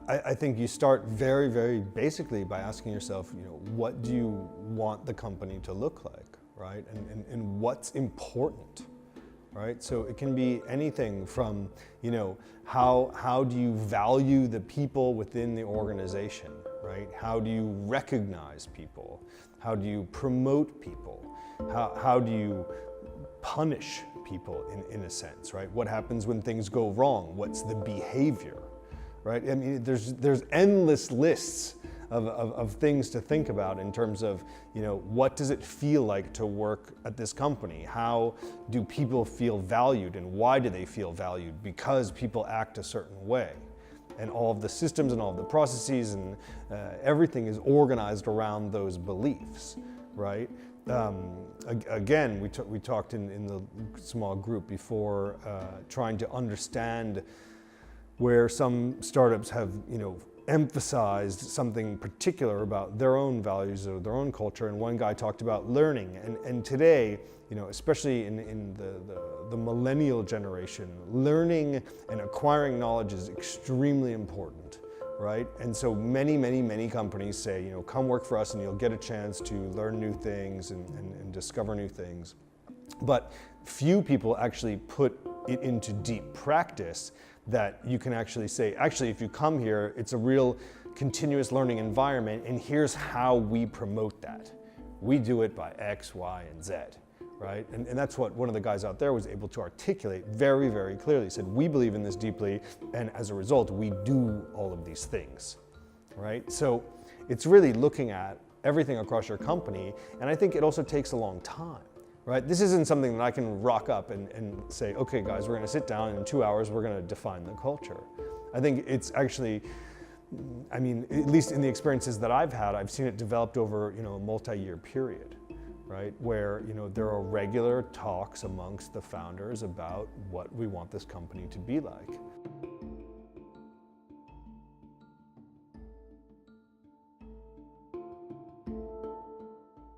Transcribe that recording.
I think you start very, very basically by asking yourself, what do you want the company to look like, right? And what's important, right? So it can be anything from, how do you value the people within the organization, right? How do you recognize people? How do you promote people? How do you punish people in a sense, right? What happens when things go wrong? What's the behavior, right? I mean, there's endless lists of things to think about in terms of, what does it feel like to work at this company? How do people feel valued, and why do they feel valued? Because people act a certain way. And all of the systems and all of the processes and everything is organized around those beliefs, right? Again, we talked in the small group before, trying to understand where some startups have, emphasized something particular about their own values or their own culture. And one guy talked about learning. And today, especially in the millennial generation, learning and acquiring knowledge is extremely important, right? And so many companies say, come work for us and you'll get a chance to learn new things and discover new things. But few people actually put it into deep practice, that you can actually say, if you come here, it's a real continuous learning environment, and here's how we promote that. We do it by X, Y, and Z, right? And that's what one of the guys out there was able to articulate very, very clearly. He said, we believe in this deeply, and as a result, we do all of these things, right? So it's really looking at everything across your company, and I think it also takes a long time. Right? This isn't something that I can rock up and say, okay guys, we're going to sit down and in 2 hours we're going to define the culture. I think it's actually, at least in the experiences that I've had, I've seen it developed over a multi-year period, right? Where there are regular talks amongst the founders about what we want this company to be like.